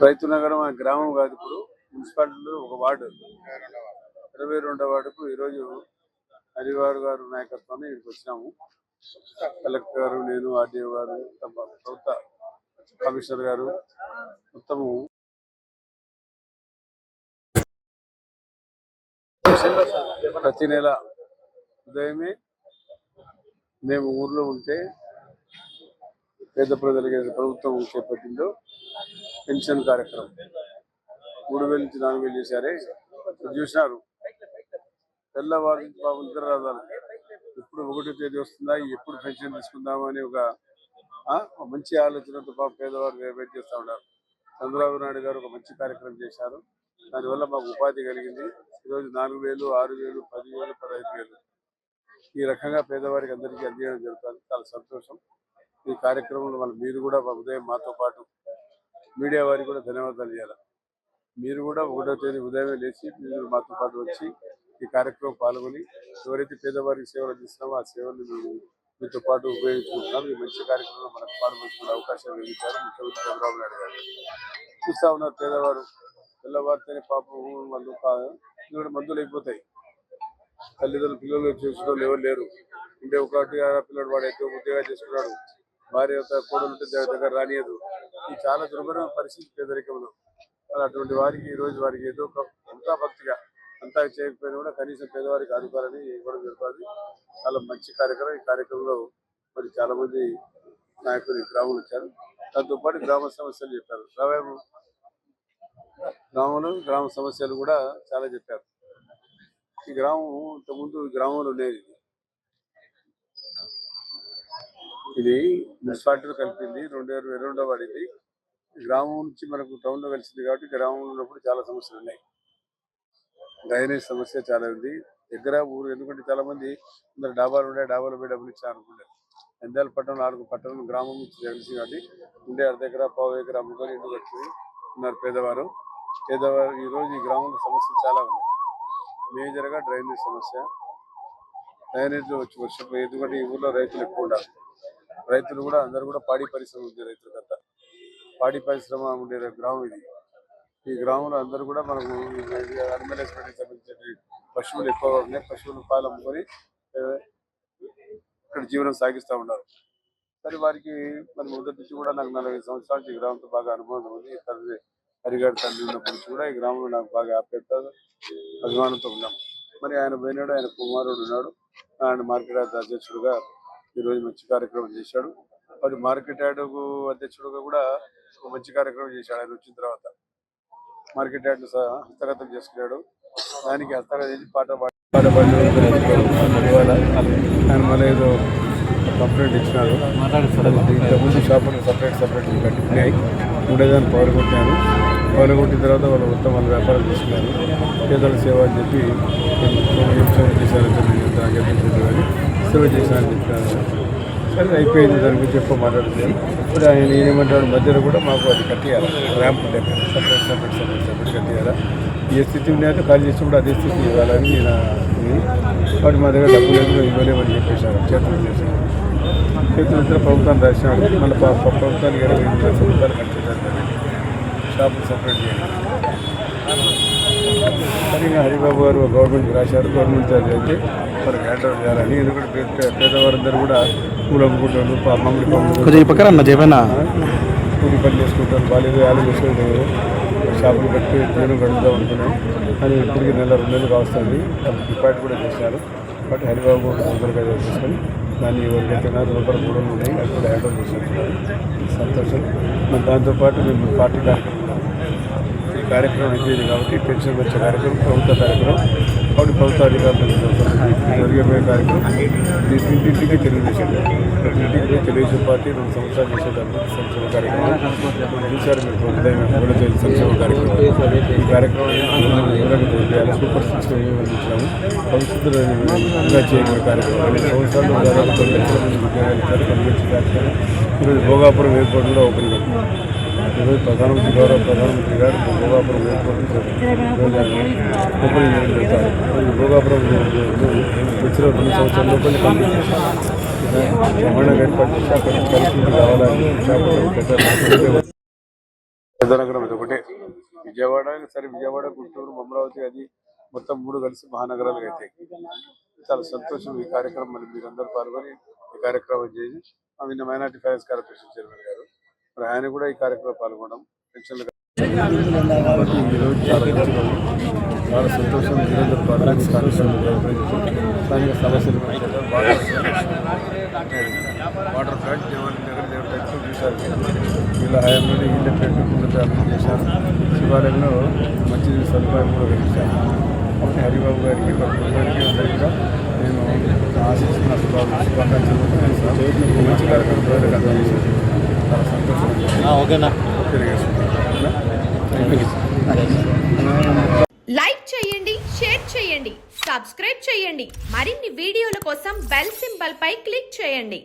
రైతు నగరం ఆ గ్రామం కాదు, ఇప్పుడు మున్సిపాలిటీలో ఒక వార్డు 22వ వార్డుకు ఈరోజు హరివారు గారు నాయకత్వాన్ని ఇక్కడికి వచ్చినాము. కలెక్టర్ గారు, నేను, ఆర్డీఓ గారు, ప్రభుత్వ కమిషనర్ గారు మొత్తము ప్రతి నెల ఉదయమే మేము ఊర్లో ఉంటే పేద ప్రజలకి ప్రభుత్వం చేపట్టిందో పెన్షన్ కార్యక్రమం 3,000 నుంచి 4,000 చేశారే చూసినారు. తెల్లవారు నుంచి బాబు నిద్ర రాదాలు ఎప్పుడు 1వ తేదీ వస్తుందా, ఎప్పుడు పెన్షన్ తీసుకుందామని ఒక మంచి ఆలోచనతో బాబు పేదవారు వెయిట్ చేస్తూ ఉన్నారు. చంద్రబాబు నాయుడు గారు ఒక మంచి కార్యక్రమం చేశారు. దానివల్ల మాకు ఉపాధి కలిగింది. ఈరోజు 4,000, 6,000, 10,000, 15,000 ఈ రకంగా పేదవారికి అందరికీ అందించడం జరుగుతుంది. చాలా సంతోషం. ఈ కార్యక్రమంలో మీరు కూడా ఉదయం మాతో పాటు మీడియా వారికి కూడా ధన్యవాదాలు చేయాలి. మీరు కూడా 1వ తేదీ ఉదయమే లేచి మీరు మాతో పాటు వచ్చి ఈ కార్యక్రమం పాల్గొని ఎవరైతే పేదవారికి సేవలు అందిస్తున్నామో ఆ సేవలు మీతో పాటు ఉపయోగించుకుంటున్నాం. ఈ మంచి కార్యక్రమంలో మనకు పాల్గొంటున్న అవకాశం కలిగించారు ముఖ్యమంత్రి చంద్రబాబు నాయుడు గారు. చూస్తూ ఉన్నారు పేదవారు తెల్లవారితేనే పాపం వాళ్ళు కూడా మందులు అయిపోతాయి. తల్లిదండ్రులు పిల్లలు చూసుకోవడం ఎవరు లేరు. ఉంటే ఒకటి పిల్లడు వాడు ఎంతో ఉద్యోగాలు చేసుకున్నాడు, భార్య కోడలు ఉంటే దగ్గర రానియదు. ఇది చాలా దుర్భరమైన పరిస్థితి పేదరికంలో. అటువంటి వారికి ఈరోజు వారికి ఏదో అంతా భక్తిగా అంతా చేయకపోయినా కూడా కనీసం పేదవారికి ఆదుకోవాలని ఇవ్వడం జరుగుతుంది. చాలా మంచి కార్యక్రమం. ఈ కార్యక్రమంలో మరి చాలా మంది నాయకులు గ్రామంలో వచ్చారు. దాంతో పాటు గ్రామ సమస్యలు చెప్పారు. గ్రామ సమస్యలు కూడా చాలా చెప్పారు. ఈ గ్రామం ఇంతకుముందు గ్రామంలో ఉండేది, ఇది మున్సిపాలిటీలో కలిపింది 2022వ వార్డు. గ్రామం నుంచి మనకు టౌన్ లో కలిసింది కాబట్టి గ్రామంలో ఉన్నప్పుడు చాలా సమస్యలు ఉన్నాయి. డ్రైనేజ్ సమస్య చాలా ఉంది దగ్గర ఊరు. ఎందుకంటే చాలా మంది డాబాలు ఉండే డాబాలు పోయి డబ్బులు ఇచ్చారు అనుకుంటారు. నంద్యాల పట్టణం 4 పట్టణం గ్రామం నుంచి కలిసి కాబట్టి ఉండే అర్ధ ఎకరా, పావు ఎకరా అమ్ముకొని ఇంటి కట్టుకుని ఉన్నారు పేదవారు. ఈరోజు ఈ గ్రామంలో సమస్యలు చాలా ఉన్నాయి. మేజర్గా డ్రైనేజ్ సమస్య. డ్రైనేజ్ వచ్చి వర్షం, ఎందుకంటే ఈ ఊర్లో రైతులు ఎక్కువ ఉండాలి. రైతులు కూడా అందరూ కూడా పాడి పరిశ్రమ ఉంది. రైతులకంతా పాడి పరిశ్రమ ఉండే గ్రామం ఇది. ఈ గ్రామంలో అందరూ కూడా మనకు అనిమల్ హస్బెండరీకి సంబంధించిన పశువులు ఎక్కువగా ఉన్నాయి. పశువులు పాలు అమ్ముకొని ఇక్కడ జీవనం సాగిస్తూ ఉన్నారు. సరే వారికి మరి మొదటి నుంచి కూడా నాకు 40 సంవత్సరాల నుంచి ఈ గ్రామంతో బాగా అనుభవం ఉంది. హరిగారి తండ్రి ఉన్నప్పటి నుంచి కూడా ఈ గ్రామంలో నాకు బాగా ఆప్యాయత, అభిమానంతో ఉన్నాం. మరి ఆయన పోయినాడు, ఆయన కుమారుడు ఉన్నాడు. ఆయన మార్కెట్ యార్డ్ అధ్యక్షుడుగా ఈరోజు మంచి కార్యక్రమం చేశాడు. మరి మార్కెట్ యార్డ్ అధ్యక్షుడుగా కూడా ఒక మంచి కార్యక్రమం చేశాడు. ఆయన వచ్చిన తర్వాత మార్కెట్ యార్డ్ హస్తగతం చేసుకున్నాడు. దానికి హస్తగతం చేసి పాట పాడి ఆయన మళ్ళీ ఏదో కంప్లైంట్ ఇచ్చినాడు. ఇంతకుముందు షాపులు సపరేట్ కట్టుకున్నాయి. ఉండేదాన్ని పవర్ కొట్టిన తర్వాత వాళ్ళు మొత్తం వాళ్ళ వ్యాపారం చేసుకున్నారు. పేదల సేవ అని చెప్పి ఏం సేవ చేశారని చెప్పి కానీ సేవ చేశారని చెప్పారు. సరే అయిపోయింది. దాని గురించి ఎక్కువ మాట్లాడుతున్నాను. ఇప్పుడు ఆయన ఏమంటాడు, మధ్యలో కూడా మాకు అది కట్టేయాలి, ర్యాంప్ లెక్క సపరేట్ కట్టేయాలా. ఏ స్థితి ఉన్నాయో ఖాళీ చేసి కూడా అదే స్థితి ఇవ్వాలని నేను వాటి మా దగ్గర డబ్బులు లేదు, ఇవ్వలేమని చెప్పేశారు. చేతులు ఇద్దరు ప్రభుత్వాన్ని రాసినాడు. మళ్ళీ ప్రభుత్వానికి 25 లక్షల రూపాయలు ఖర్చు చేశారు. షాపులు సపరేట్ చేయాలి. సరిగా హరిబాబు గారు గవర్నమెంట్కి రాశారు. గవర్నమెంట్ అది అయితే మనకు హ్యాండ్ ఓవర్ చేయాలని. ఎందుకంటే పేదవారందరూ కూడా పూలు అమ్ముకుంటారు, మామిడి కూలి పని చేసుకుంటారు, బాలేదు యాలు చేసుకుంటారు, షాపులు కట్టి తీరు గడుపుతూ ఉంటున్నాం. అని ఇప్పటికీ 1 నెల 2 నెలలు కావస్తుంది. వాళ్ళు డిపాజిట్ కూడా చేశారు. బట్ హరిబాబు తొందరగా చేసుకొని దాన్ని ఎవరికైతే 4 రూపాయలు కూడా ఉన్నాయి అది కూడా హ్యాండ్ ఓవర్ చేస్తున్నారు. సంతోషం. మరి దాంతోపాటు మేము పార్టీ కార్యక్రమం అయిపోయింది కాబట్టి పెన్షన్ వచ్చే కార్యక్రమం ప్రభుత్వ కార్యక్రమం కాబట్టి ప్రభుత్వ అధికారులు జరిగిపోయే కార్యక్రమం ఇంటింటికి తెలుగుదేశం తెలుగుదేశం పార్టీ 2 సంవత్సరాలు చేసేటప్పుడు సంక్షేమ కార్యక్రమం చూశారు. మీరు ఉదయం సంక్షేమ కార్యక్రమం. ఈ కార్యక్రమం సూపర్ సిక్స్ అందించాము. భవిష్యత్తులో ఇంకా చేయగలిగే కార్యక్రమం 2 సంవత్సరాలు దాదాపు 9 లక్షల మంది ఉద్యోగాలు ఇచ్చారు. పనిచేసే కార్యక్రమం. ఈరోజు భోగాపురం ఎయిర్పోర్ట్ కూడా ఓపెనింగ్ అవుతుంది. ఈరోజు ప్రధానమంత్రి గారు భోగాపురం ఎయిర్పోర్ట్ ఓపెనింగ్ చేస్తారు. భోగాపురం వచ్చిన 2 సంవత్సరాల లోపల కంప్లీట్ చేశారు. ఏర్పాటు చేసి అక్కడ కలిసి కావాలని పెద్ద నగరం ఇది ఒకటే. విజయవాడ సరే, విజయవాడ, గుంటూరు, అమరావతి అది మొత్తం 3 కలిసి మహానగరాలు అవుతాయి. చాలా సంతోషం ఈ కార్యక్రమం. మరి మీరందరూ పాల్గొని ఈ కార్యక్రమం చేసి విన్న మైనార్టీ ఫైనాన్స్ కార్పొరేషన్ చైర్మన్ గారు మరి ఆయన కూడా ఈ కార్యక్రమం పాల్గొనడం పెన్షన్లు చాలా సంతోషం. మీరందరూ పాల్గొని స్థానిక సమస్యలు వాటర్ ప్లాంట్ చూశారు. వీళ్ళ హయాంలోనే ఇళ్ళ పెట్టుకున్నట్టు అభివృద్ధి చేశారు. శివాలయంలో మంచి సదుపాయం కూడా కల్పించారు. కాబట్టి హరిబాబు గారికి అందరికీ కూడా నేను ఆశిస్తున్న శుభాకాంక్షలు మంచి కార్యక్రమం ప్రజలకు అందజేశాను. చాలా సంతోషం. లైక్ చేయండి, షేర్ చేయండి, సబ్స్క్రైబ్ చేయండి. మరిన్ని వీడియోల కోసం బెల్ సింబల్ పై క్లిక్ చేయండి.